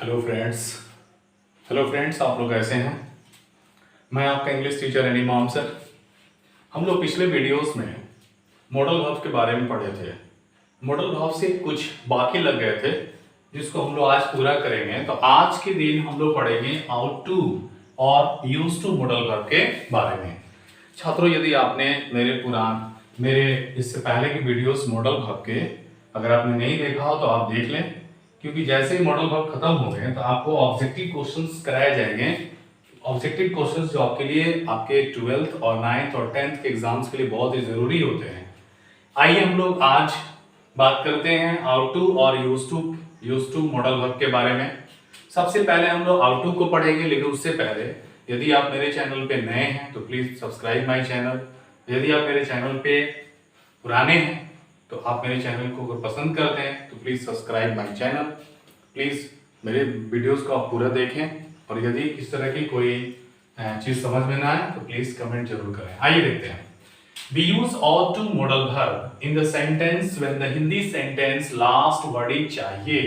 Hello friends. आप लोग कैसे हैं? मैं आपका English teacher any mom sir. हम लोग पिछले वीडियोस में मॉडल वर्ब के बारे में पढ़े थे। मॉडल वर्ब से कुछ बाकी लग गए थे जिसको हम लोग आज पूरा करेंगे। तो आज के दिन हम लोग पढ़ेंगे हाउ टू और यूज टू मॉडल वर्ब के बारे में। छात्रों, यदि आपने मेरे इससे पहले की वीडियोस मॉडल वर्ब के अगर आपने नहीं देखा हो तो आप देख लें, क्योंकि जैसे ही मॉडल वर्ब खत्म हो गए तो आपको ऑब्जेक्टिव क्वेश्चंस कराए जाएंगे। ऑब्जेक्टिव क्वेश्चंस जो आपके लिए आपके 12th और 9th और 10th के एग्जाम्स के लिए बहुत ही जरूरी होते हैं। आइए हम लोग आज बात करते हैं हाउ टू और यूज टू मॉडल वर्ब के बारे में। सबसे पहले हम लोग हाउ टू को पढ़ेंगे, लेकिन उससे पहले यदि आप मेरे चैनल पे नए हैं तो प्लीज सब्सक्राइब माय चैनल। यदि आप मेरे चैनल पे पुराने हैं तो आप मेरे चैनल को अगर पसंद करते हैं तो please subscribe my channel. Please मेरे वीडियोस को आप पूरा देखें, और यदि इस तरह की कोई चीज समझ में ना आए तो प्लीज कमेंट जरूर करें। आइए देखते हैं। We use ought to modal verb in the sentence when the Hindi sentence last word is चाहिए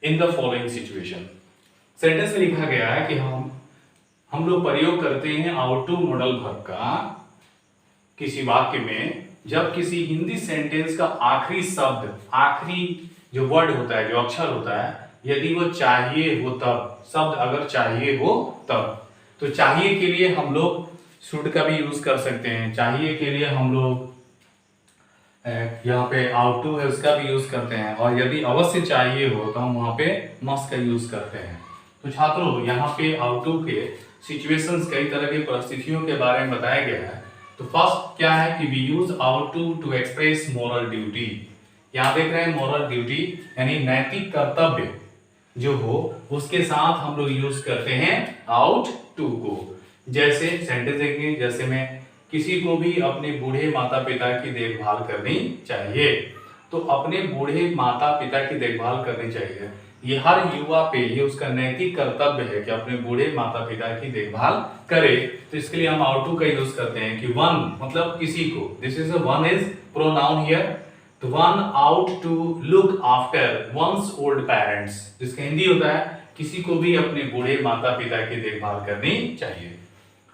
in the following situation। Sentence में लिखा गया है कि हम लोग प्रयोग करते हैं ought to modal verb का किसी वाक्य में जब किसी हिंदी सेंटेंस का आखिरी शब्द, आखिरी जो वर्ड होता है, जो अक्षर होता है, यदि वो चाहिए हो तब, शब्द अगर चाहिए हो तब। तो चाहिए के लिए हम लोग शुड का भी यूज कर सकते हैं। चाहिए के लिए हम लोग यहाँ पे आउट टू है उसका भी यूज करते हैं, और यदि अवश्य चाहिए हो तो हम वहाँ पे मस्ट का यूज करते हैं। तो छात्रों, यहाँ पे आउट टू के सिचुएशंस, कई तरह की परिस्थितियों के बारे में बताया गया है। तो फर्स्ट क्या है कि we use ought to express moral duty. यहाँ देख रहे हैं मोरल ड्यूटी यानी नैतिक कर्तव्य जो हो उसके साथ हम लोग यूज करते हैं आउट टू को। जैसे सेंटेंस देखेंगे, जैसे में किसी को भी अपने बूढ़े माता पिता की देखभाल करनी चाहिए। तो अपने बूढ़े माता पिता की देखभाल करनी चाहिए, ये हर युवा पे ये उसका नैतिक कर्तव्य है कि अपने बूढ़े माता पिता की देखभाल करे। तो इसके लिए हम आउट टू का यूज करते हैं कि वन मतलब किसी को, this is one is pronoun here. तो one ought to look after one's old parents, जिसका हिंदी होता है किसी को भी अपने बूढ़े माता पिता की देखभाल करनी चाहिए।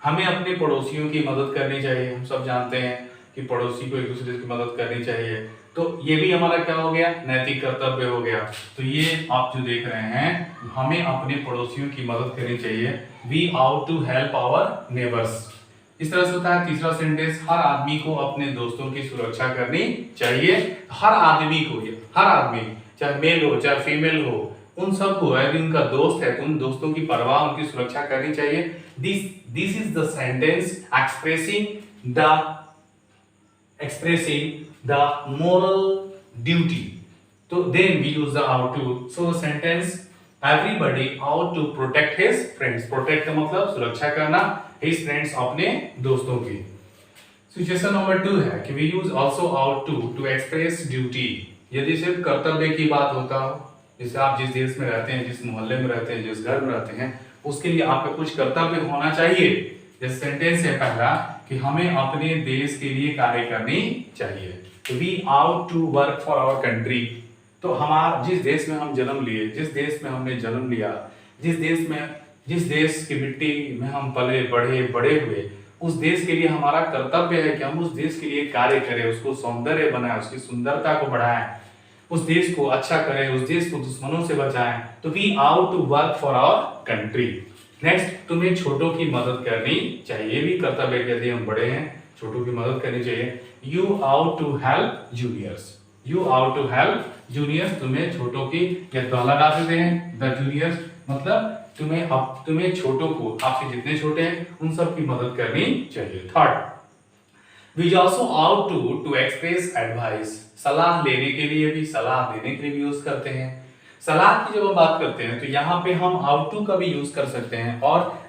हमें अपने पड़ोसियों की मदद करनी चाहिए। हम सब जानते हैं कि पड़ोसी को एक दूसरे की मदद करनी चाहिए। तो ये भी हमारा क्या हो गया, नैतिक कर्तव्य हो गया। तो ये आप जो देख रहे हैं, हमें अपने पड़ोसियों की मदद करनी चाहिए। We ought to help our neighbours. इस तरह से होता है तीसरा सेंटेंस, हर आदमी को अपने दोस्तों की सुरक्षा करनी चाहिए। हर आदमी को, हर आदमी चाहे मेल हो चाहे फीमेल हो, उन सबको यदि उनका दोस्त है तो उन दोस्तों की परवाह, उनकी सुरक्षा करनी चाहिए। This is the sentence expressing the moral duty। तो then we use the ought to। so sentence everybody ought to protect his friends। protect का मतलब सुरक्षा करना, his friends अपने दोस्तों की। सिचुएशन नंबर 2 है कि we use also ought to express duty। यदि सिर्फ कर्तव्य की बात होता हो, जैसे आप जिस देश में रहते हैं, जिस मोहल्ले में रहते हैं, जिस घर में रहते हैं, उसके लिए आपका कुछ कर्तव्य होना चाहिए। जैसे सेंटेंस है पहला कि हमें अपने देश के लिए कार्य करनी चाहिए। तो we ought to work for our country. तो हमारा जिस देश में हम जन्म लिए, जिस देश में हमने जन्म लिया, जिस देश की मिट्टी में हम पले बड़े हुए, उस देश के लिए हमारा कर्तव्य है कि हम उस देश के लिए कार्य करें, उसको सौंदर्य बनाएं, उसकी सुंदरता को बढ़ाएं, उस देश को अच्छा करें, उस देश को दुश्मनों से बचाएं। तो we ought to work for our country. Next, तुम्हें छोटों की मदद करनी चाहिए, भी कर्तव्य है। यदि हम बड़े हैं, छोटों की मदद करनी चाहिए। You ought to help juniors. You ought to help juniors, तुम्हें छोटों की, या तो लगा देते हैं द जूनियर्स मतलब तुम्हें छोटों को, आपसे जितने छोटे हैं उन सब की मदद करनी चाहिए। Third, we also ought to express advice. सलाह लेने के लिए भी, सलाह देने के लिए भी यूज करते हैं। सलाह की जब हम बात करते हैं तो यहाँ पे हम आउट टू का भी यूज कर सकते हैं, और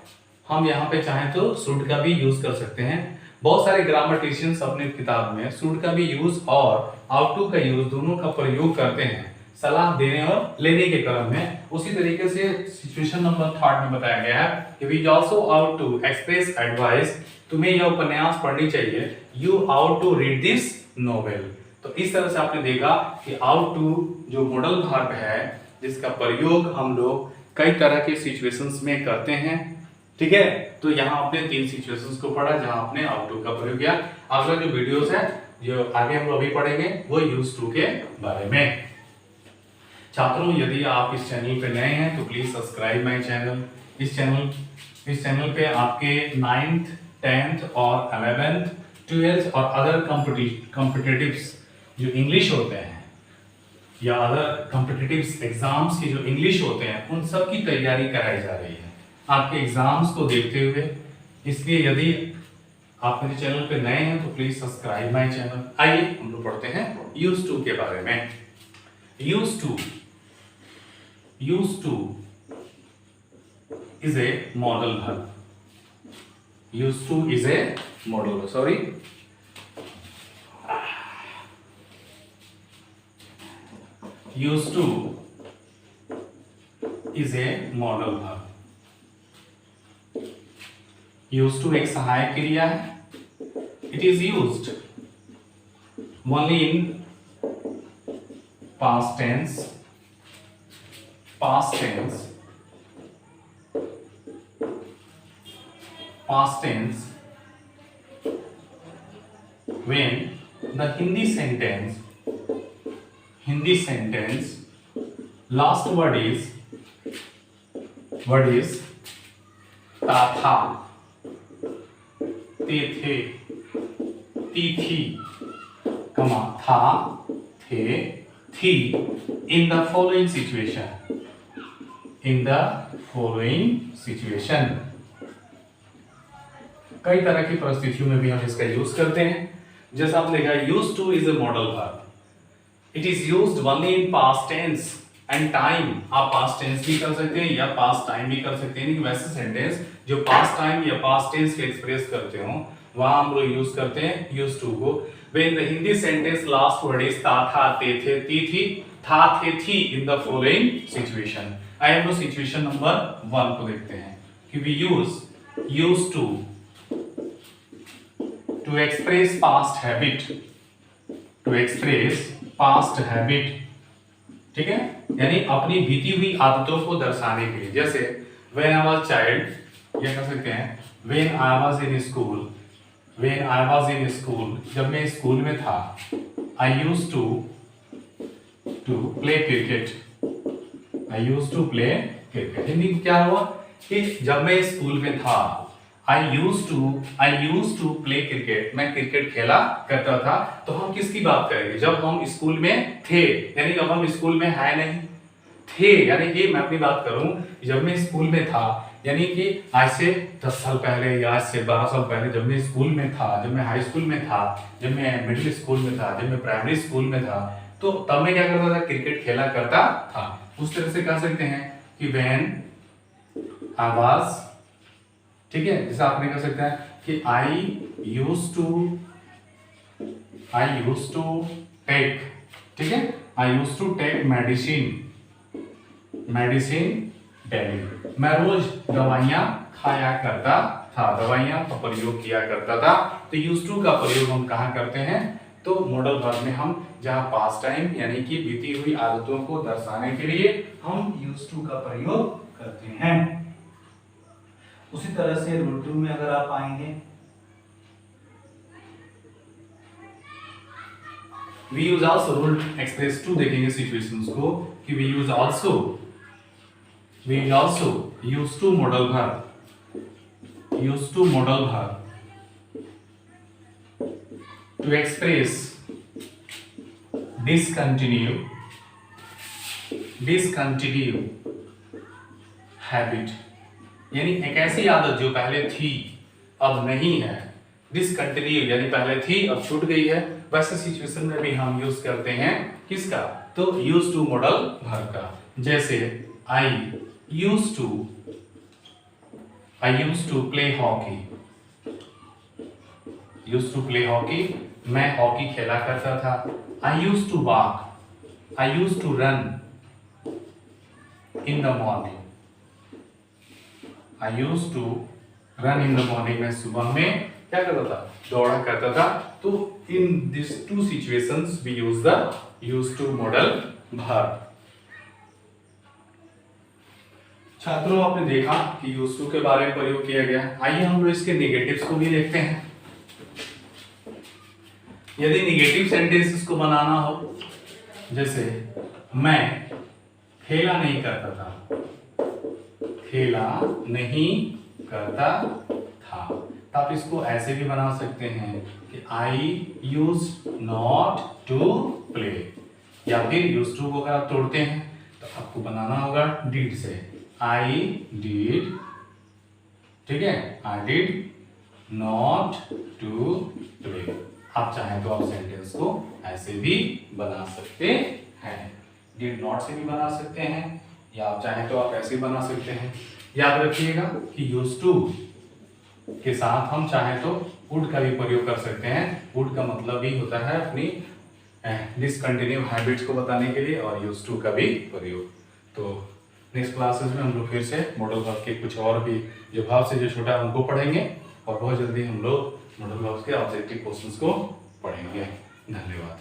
हम यहाँ पे चाहें तो शुड का भी यूज कर सकते हैं। बहुत सारे ग्रामटिशियंस अपने किताब में शुड का भी यूज और आउट टू का यूज दोनों का प्रयोग करते हैं सलाह देने और लेने के क्रम में। उसी तरीके से सिचुएशन नंबर 3 में बताया गया है कि we also ought to express advice. तुम्हें यह उपन्यास पढ़नी चाहिए। You ought to read this novel. तो इस तरह से आपने देखा कि आउट टू जो मॉडल वर्ब है, जिसका प्रयोग हम लोग कई तरह के सिचुएशंस में करते हैं। ठीक है, तो यहाँ आपने 3 सिचुएशंस को पढ़ा जहाँ आपने आउट टू का प्रयोग किया। अगला जो वीडियोस है जो आगे हम लोग अभी पढ़ेंगे वो यूज टू के बारे में। छात्रों, यदि आप इस चैनल पे नए हैं तो प्लीज सब्सक्राइब माय चैनल। इस चैनल पे आपके 9th 10th और 11th 12th और अदर कॉम्पिटिटिव्स जो इंग्लिश होते हैं या अदर कॉम्पिटिटिव्स एग्जाम्स की जो इंग्लिश होते हैं उन सब की तैयारी कराई जा रही है आपके एग्जाम्स को देखते हुए। इसलिए यदि आप मेरे चैनल पे नए हैं तो प्लीज सब्सक्राइब माय चैनल। आइए हम लोग पढ़ते हैं यूज टू के बारे में। Use to is a modal verb. Used to is a modal verb. Sorry. Used to is a modal verb. Used to एक सहायक क्रिया है. It is used only in past tense. Past tense when the Hindi sentence last word is ta tha te the ti thi comma tha the thi in the following situation कई तरह की परिस्थितियों में भी हम इसका यूज करते हैं। जैसा आपने देखा use to is a modal verb. It is used only in past tense and time. आप पास्ट टेंस भी कर सकते हैं या पास्ट टाइम भी कर सकते हैं। वैसे सेंटेंस जो पास्ट टाइम या पास्ट टेंस के एक्सप्रेस करते हो वहां हम लोग यूज करते हैं यूज टू को। When the Hindi sentence last word is ता था ते थे ती थी था थे थी इन द फॉलोइंग सिचुएशन। आइए हम लोग सिचुएशन नंबर 1 को देखते हैं कि we use to express past habit, ठीक है, यानी अपनी बीती हुई आदतों को दर्शाने के लिए। जैसे when I was child, ये कह सकते हैं when I was in school, जब मैं स्कूल में था I used to play cricket. Hindi में क्या हुआ कि जब मैं स्कूल में था I used to play cricket. मैं क्रिकेट खेला करता था। तो हम किसकी बात करेंगे? जब हम स्कूल में थे, यानी जब हम स्कूल में है नहीं थे, यानी कि मैं अपनी बात करूं जब मैं स्कूल में था, यानी कि आज से 10 साल पहले या आज से 12 साल पहले जब मैं स्कूल में था, जब मैं हाई स्कूल में था, जब मैं मिडिल स्कूल में था, जब मैं प्राइमरी स्कूल में था, तो तब मैं क्या करता था? क्रिकेट खेला करता था। उस तरह से कह सकते हैं कि when I was, ठीक है, जैसे आपने कह सकते हैं कि I used take, ठीक है, I used to take medicine daily. मैं रोज दवाइयां खाया करता था, दवाइयां का प्रयोग किया करता था। तो यूज टू का प्रयोग हम कहाँ करते हैं? तो मॉडल वर्ब में हम जहाँ पास्ट टाइम यानी कि बीती हुई आदतों को दर्शाने के लिए हम यूज टू का प्रयोग करते हैं। उसी तरह से रूल 2 में अगर आप आएंगे, we use also rule express 2 देखेंगे सिचुएशंस को कि we use also use to modal verb to express discontinue habit, यानी एक ऐसी आदत जो पहले थी अब नहीं है। डिसकंटिन्यू यानी पहले थी अब छूट गई है। वैसे सिचुएशन में भी हम यूज करते हैं किसका? तो यूज टू मॉडल वर्ब का। जैसे I used to play hockey, मैं हॉकी खेला करता था। I used to run in the morning. मैं सुबह में क्या करता था? दौड़ा करता था। तो in these 2 situations we use the used to modal verb. छात्रों, आपने देखा कि यूज्ड टू के बारे में प्रयोग किया गया। आइए हम लोग इसके नेगेटिव्स को भी देखते हैं। यदि निगेटिव सेंटेंसेस को बनाना हो, जैसे मैं खेला नहीं करता था, खेला नहीं करता था, तो आप इसको ऐसे भी बना सकते हैं कि आई यूज नॉट टू प्ले, या फिर यूज टू को अगर आप तोड़ते हैं तो आपको बनाना होगा डिड से, आई डिड, ठीक है, I did not to play. आप चाहें तो आप सेंटेंस को ऐसे भी बना सकते हैं, डिड नॉट से भी बना सकते हैं, या आप चाहें तो आप ऐसे बना सकते हैं। याद रखिएगा कि यूज टू के साथ हम चाहें तो वुड का भी प्रयोग कर सकते हैं। वुड का मतलब ही होता है अपनी डिसकंटिन्यू हैबिट्स को बताने के लिए, और यूज टू का भी प्रयोग। तो नेक्स्ट क्लासेस में हम लोग फिर से मॉडल वर्ब के कुछ और भी जो भाव से जो छोटा है उनको पढ़ेंगे, और बहुत जल्दी हम लोग मॉडल वर्ब के ऑब्जेक्टिव क्वेश्चंस को पढ़ेंगे। धन्यवाद।